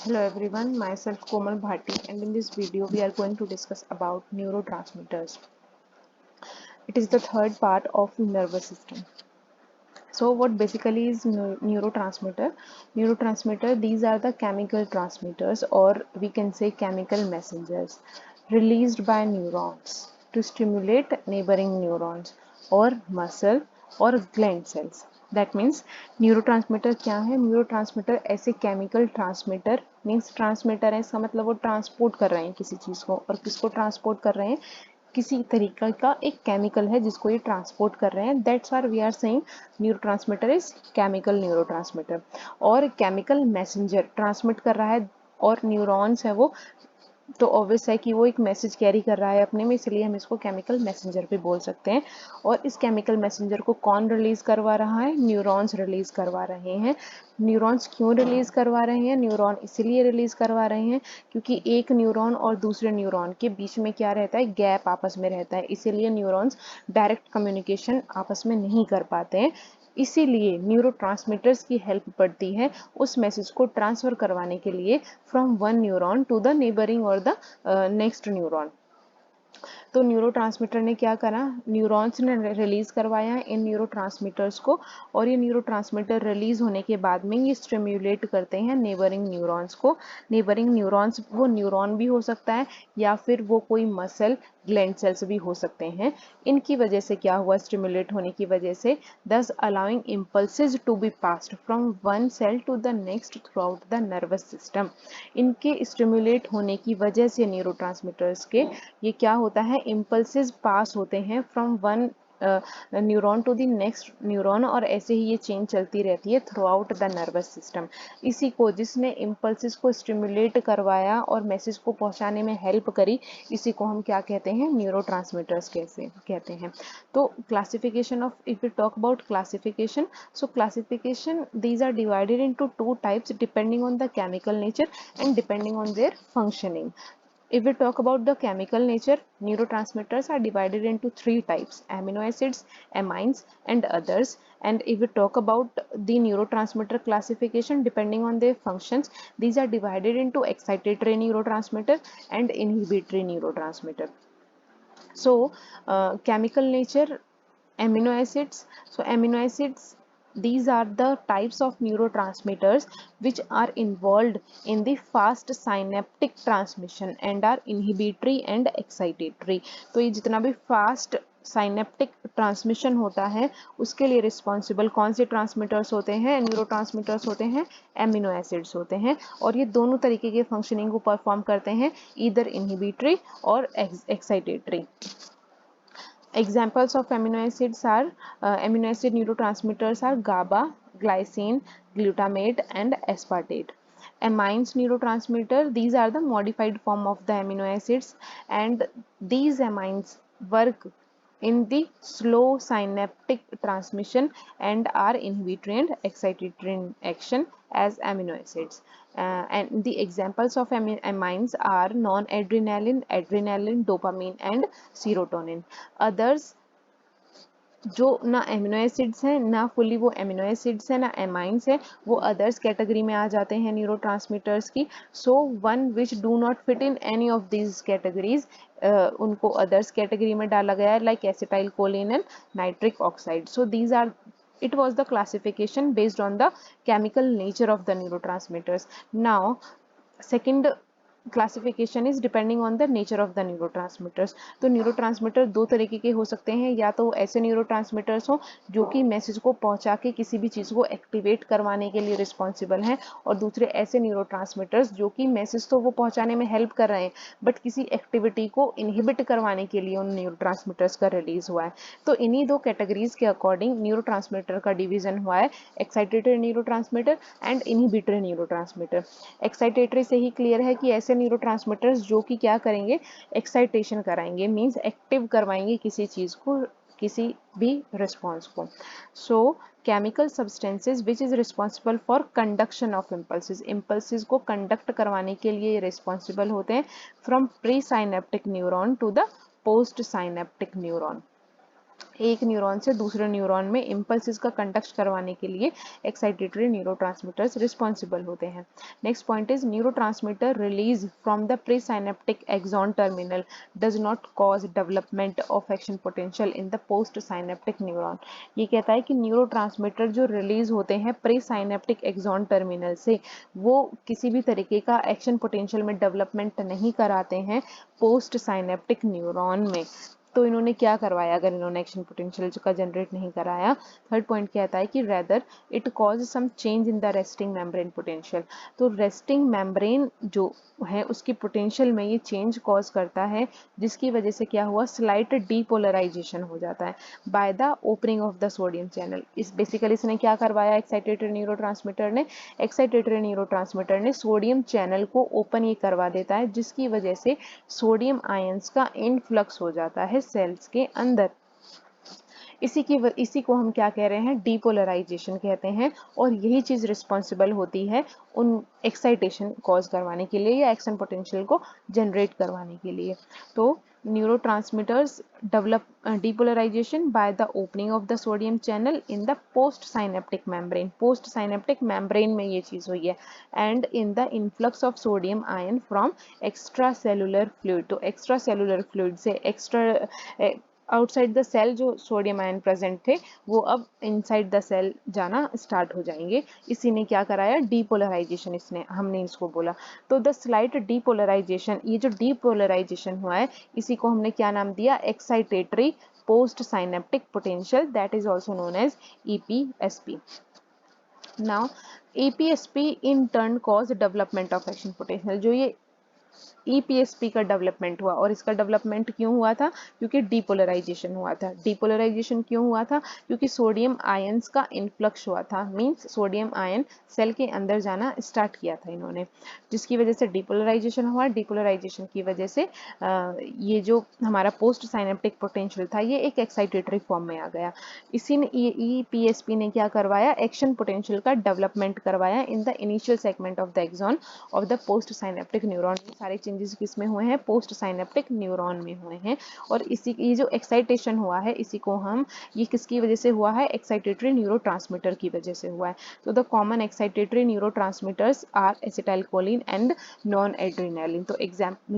Hello everyone, myself Komal Bhatti, and in this video we are going to discuss about neurotransmitters. It is the third part of nervous system. So what basically is neurotransmitter? Neurotransmitter, these are the chemical transmitters, or we can say chemical messengers released by neurons to stimulate neighboring neurons or muscle or gland cells. That means neurotransmitter क्या है? Neurotransmitter ऐसे chemical transmitter means transmitter है, इसका मतलब वो transport कर रहे हैं किसी चीज को, और किसको ट्रांसपोर्ट कर रहे हैं? किसी तरीका का एक केमिकल है जिसको ये ट्रांसपोर्ट कर रहे हैं. That's are we are saying neurotransmitter is chemical neurotransmitter. और केमिकल मैसेंजर ट्रांसमिट कर रहा है और न्यूरॉन्स है वो, तो ऑब्वियस है कि वो एक मैसेज कैरी कर रहा है अपने में, इसलिए हम इसको केमिकल मैसेंजर भी बोल सकते हैं. और इस केमिकल मैसेंजर को कौन रिलीज करवा रहा है? न्यूरॉन्स रिलीज करवा रहे हैं. न्यूरॉन्स क्यों रिलीज करवा रहे हैं? न्यूरॉन इसीलिए रिलीज करवा रहे हैं क्योंकि एक न्यूरॉन और दूसरे न्यूरॉन के बीच में क्या रहता है? गैप आपस में रहता है, इसीलिए न्यूरॉन्स डायरेक्ट कम्युनिकेशन आपस में नहीं कर पाते हैं. इसीलिए न्यूरोट्रांसमीटर्स की हेल्प पड़ती है उस मैसेज को ट्रांसफर करवाने के लिए from one neuron to the neighbouring और द नेक्स्ट न्यूरॉन. तो न्यूरोट्रांसमीटर ने क्या करा? न्यूरॉन्स ने रिलीज करवाया इन न्यूरोट्रांसमीटर्स को, और ये न्यूरोट्रांसमीटर रिलीज होने के बाद में ये स्टिम्युलेट करते हैं नेबरिंग न्यूरॉन्स को. नेबरिंग न्यूरॉन्स वो न्यूरॉन भी हो सकता है या फिर वो कोई मसल ग्लैंड सेल्स भी हो सकते हैं. इनकी वजह से क्या हुआ? स्टिमुलेट होने की वजह से thus allowing impulses to be passed from one cell to the next throughout the nervous system. इनके स्टिमुलेट होने की वजह से न्यूरोट्रांसमीटर्स के ये क्या होता है? इम्पल्सेस पास होते हैं from one neuron to the next neuron, और ऐसे ही ये चेन चलती रहती है throughout the nervous system. इसी को, जिसने इम्पल्सेस को स्टिमुलेट करवाया और मैसेज को पहुंचाने में हेल्प करी, इसी को हम क्या कहते हैं? न्यूरोट्रांसमीटर्स कैसे कहते हैं. तो classification of, if we talk about classification, so classification, these are divided into two types depending on the chemical nature and depending on their functioning. If we talk about the chemical nature, neurotransmitters are divided into three types: amino acids, amines, and others. And if we talk about the neurotransmitter classification depending on their functions, these are divided into excitatory neurotransmitter and inhibitory neurotransmitter. So chemical nature, amino acids. So amino acids, these are the types of neurotransmitters which are involved in the fast synaptic transmission and are inhibitory and excitatory. तो ये जितना भी fast synaptic transmission होता है उसके लिए responsible कौन से ट्रांसमीटर्स होते हैं? न्यूरोट्रांसमीटर्स होते हैं, एमिनो एसिड्स होते हैं, और ये दोनों तरीके के फंक्शनिंग को परफॉर्म करते हैं, ईदर इनहिबिटरी और excitatory. Examples of amino acids are amino acid neurotransmitters are GABA, glycine, glutamate, and aspartate. Amines neurotransmitter, these are the modified form of the amino acids, and these amines work in the slow synaptic transmission and are inhibitory and excitatory in action as amino acids. And the examples of amines are non-adrenaline, adrenaline, dopamine, and serotonin. Others जो ना amino acids हैं, ना fully वो amino acids हैं, ना amines है, वो others category में आ जाते हैं न्यूरोट्रांसमीटर्स की. So one which do not fit in any of these categories, उनको अदर्स कैटेगरी में डाला गया है, like acetylcholine and nitric oxide. So these are, it was the classification based on the chemical nature of the neurotransmitters. Now second classification is depending on the nature of the neurotransmitters. तो neurotransmitter दो तरीके के हो सकते हैं, या तो ऐसे न्यूरोट्रांसमीटर्स हो जो कि मैसेज को पहुंचा के किसी भी चीज़ को एक्टिवेट करवाने के लिए रिस्पॉन्सिबल हैं, और दूसरे ऐसे न्यूरोट्रांसमीटर्स जो कि मैसेज तो वो पहुंचाने में हेल्प कर रहे हैं बट किसी एक्टिविटी को इनहिबिट करवाने के लिए उन न्यूरोट्रांसमीटर्स का रिलीज हुआ है. तो इन्हीं दो कैटेगरीज के अकॉर्डिंग न्यूरोट्रांसमीटर का डिवीजन हुआ है, excitatory neurotransmitter and inhibitory neurotransmitter. Excitatory से ही क्लियर है कि ऐसे न्यूरोट्रांसमीटर्स जो कि क्या करेंगे? एक्साइटेशन कराएंगे, मींस एक्टिव करवाएंगे किसी चीज को, किसी भी रिस्पॉन्स को. So chemical substances which is responsible for conduction of impulses, impulses को कंडक्ट करवाने के लिए रिस्पॉन्सिबल होते हैं from presynaptic neuron to the postsynaptic neuron. एक न्यूरॉन से दूसरे न्यूरॉन में इम्पल्सिस का कंडक्ट करवाने के लिए एक्साइटेटरी न्यूरोट्रांसमीटर्स रिस्पॉन्सिबल होते हैं। Next point is neurotransmitter release from the presynaptic axon terminal does not cause development of action potential in the postsynaptic neuron. ये कहता है कि न्यूरोट्रांसमीटर जो रिलीज होते हैं प्री साइनेप्टिक एक्सॉन टर्मिनल से, वो किसी भी तरीके का एक्शन पोटेंशियल में डेवलपमेंट नहीं कराते हैं पोस्ट साइनेप्टिक न्यूरॉन में। तो इन्होंने क्या करवाया अगर इन्होंने एक्शन पोटेंशियल का जनरेट नहीं कराया? थर्ड पॉइंट कहता है कि rather it cause some change in the resting membrane potential. तो रेस्टिंग मेम्ब्रेन जो है उसकी पोटेंशियल में ये चेंज कॉज करता है, जिसकी वजह से क्या हुआ, स्लाइट डीपोलराइजेशन हो जाता है by the opening of the sodium channel. इस बेसिकली इसने क्या करवाया एक्साइटेटरी न्यूरोट्रांसमीटर ने? एक्साइटेटरी न्यूरोट्रांसमीटर ने सोडियम चैनल को ओपन ये करवा देता है, जिसकी वजह से सोडियम आयंस का इनफ्लक्स हो जाता है सेल्स के अंदर। इसी को हम क्या कह रहे हैं, डीपोलराइजेशन कहते हैं। और यही चीज रिस्पॉन्सिबल होती है उन एक्साइटेशन कॉज करवाने के लिए या एक्शन पोटेंशियल को जनरेट करवाने के लिए। तो neurotransmitters develop depolarization by the opening of the sodium channel in the post synaptic membrane। post synaptic membrane में ये चीज हुई है। and in the influx of sodium ion from extracellular fluid। तो extracellular fluid से आउटसाइड द सेल जो sodium ion present थे वो अब इनसाइड द सेल जाना स्टार्ट हो जाएंगे। इसी ने क्या कराया, डीपोलराइजेशन, इसने हमने इसको बोला। तो द स्लाइट डीपोलराइजेशन, ये जो डीपोलराइजेशन हुआ है इसी को हमने क्या नाम दिया, excitatory postsynaptic potential, that is also known as EPSP। Now EPSP in turn cause development of action potential. जो ये EPSP का डेवलपमेंट हुआ, और इसका डेवलपमेंट क्यों हुआ था, क्योंकि डीपोलराइजेशन हुआ था। डीपोलराइजेशन क्यों हुआ था, क्योंकि सोडियम आयंस का इनफ्लक्स हुआ था, मींस सोडियम आयन सेल के अंदर जाना स्टार्ट किया था इन्होंने, जिसकी वजह से डीपोलराइजेशन हुआ। डीपोलराइजेशन की वजह से ये जो हमारा पोस्ट साइनेप्टिक पोटेंशियल था ये एक एक्साइटेटरी फॉर्म में आ गया। इसी ने EPSP ने क्या करवाया, एक्शन पोटेंशियल का डेवलपमेंट करवाया in the initial segment of the axon of the postsynaptic neuron. सारे चेंजेस किस में हुए हैं, पोस्ट साइनेप्टिक न्यूरॉन में हुए हैं। और इसी ये जो एक्साइटेशन हुआ है इसी को हम, ये किसकी वजह से हुआ है, एक्साइटेटरी न्यूरोट्रांसमीटर की वजह से हुआ है। तो the common excitatory neurotransmitters are acetylcholine and noradrenaline. तो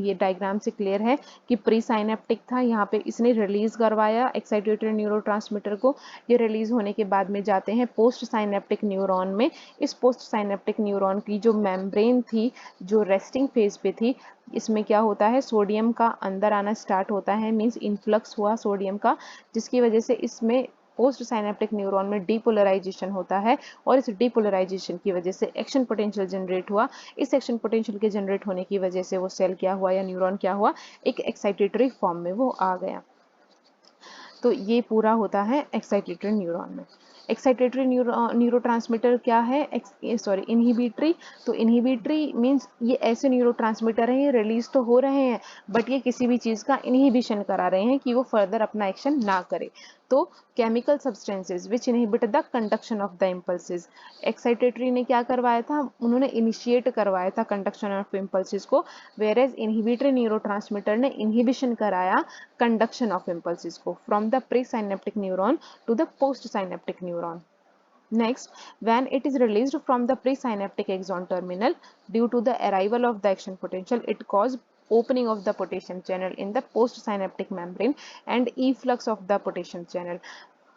ये डायग्राम से क्लियर है कि प्री साइनेप्टिक था, यहाँ पे इसने रिलीज करवाया एक्साइटेटरी न्यूरोट्रांसमीटर को। ये रिलीज होने के बाद में जाते हैं पोस्ट साइनेप्टिक न्यूरॉन में। इस पोस्ट साइनेप्टिक न्यूरॉन की जो मेम्ब्रेन थी, जो रेस्टिंग फेज पे थी, इसमें क्या होता है, सोडियम का अंदर आना स्टार्ट होता है, मींस इनफ्लक्स हुआ सोडियम का, जिसकी वजह से इसमें पोस्ट साइनेप्टिक न्यूरॉन में डीपोलराइजेशन होता है। और इस डीपोलराइजेशन की वजह से एक्शन पोटेंशियल जनरेट हुआ। इस एक्शन पोटेंशियल के जनरेट होने की वजह से वो सेल क्या हुआ या न्यूरॉन क्या हुआ, एक एक्साइटेटरी फॉर्म में वो आ गया। तो ये पूरा होता है एक्साइटेटरी न्यूरॉन में। एक्साइटेटरी न्यूरोट्रांसमीटर क्या है, सॉरी इनहिबिटरी। तो इनहिबिटरी मींस ये ऐसे न्यूरोट्रांसमीटर हैं, ये रिलीज तो हो रहे हैं बट ये किसी भी चीज का इनहिबिशन करा रहे हैं कि वो फर्दर अपना एक्शन ना करे। तो chemical substances which inhibit the conduction of the impulses. Excitatory ने क्या करवाया था, उन्होंने इनिशिएट करवाया था कंडक्शन ऑफ इम्पल्सेस को, वेयर एज इनहिबिटरी न्यूरोट्रांसमीटर ने इनहिबिशन कराया कंडक्शन ऑफ इम्पल्सेस को from the presynaptic neuron to the postsynaptic neuron. Next, when it is released from the presynaptic axon terminal due to the arrival of the action potential, it causes opening of the potassium channel in the postsynaptic membrane and efflux of the potassium channel।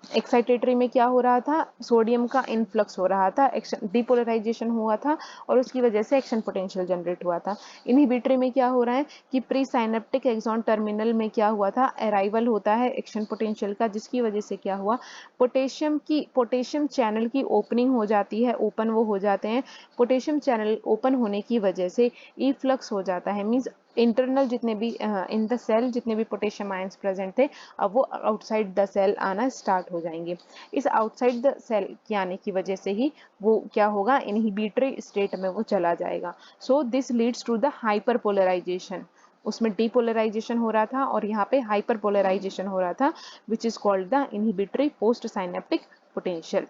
Excitatory में क्या हो रहा था, sodium का influx हो रहा था, action depolarisation हुआ था और उसकी वजह से एक्शन पोटेंशियल जनरेट हुआ था। इनहिबिटरी में क्या हो रहा है कि प्री साइनेप्टिक एक्सॉन टर्मिनल में क्या हुआ था, अराइवल होता है एक्शन पोटेंशियल का, जिसकी वजह से क्या हुआ, पोटेशियम चैनल की ओपनिंग हो जाती है, ओपन वो हो जाते हैं। पोटेशियम चैनल ओपन होने की वजह से इफ्लक्स हो जाता है, मींस इंटरनल जितने भी इन द सेल जितने भी पोटेशियम आयंस प्रेजेंट थे अब वो आउटसाइड द सेल आना स्टार्ट हो जाएंगे। इस आउटसाइड द सेल के आने की वजह से ही वो क्या होगा, इनहिबिटरी स्टेट में वो चला जाएगा। So this leads to the hyperpolarization. उसमें डीपोलराइजेशन हो रहा था और यहाँ पे हाइपरपोलराइजेशन हो रहा था, which is called the inhibitory post synaptic potential.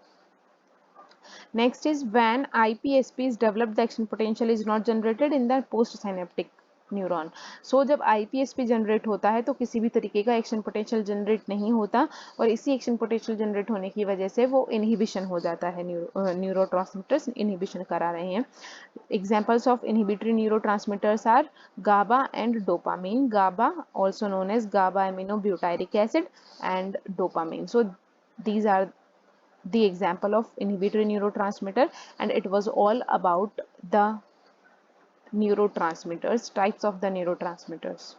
Next is when IPSP is developed, the action potential is not generated in the postsynaptic neuron. So जब IPSP जनरेट होता है तो किसी भी तरीके का एक्शन पोटेंशियल जनरेट नहीं होता, और इसी एक्शन पोटेंशियल जनरेट होने की वजह से वो इनहिबिशन हो जाता है, न्यूरोट्रांसमीटर्स इनहिबिशन करा रहे हैं। Examples of inhibitory neurotransmitters are GABA and dopamine. GABA, also known as GABA aminobutyric acid, and dopamine. So these are the example of inhibitory neurotransmitter, and it was all about the neurotransmitters, types of the neurotransmitters.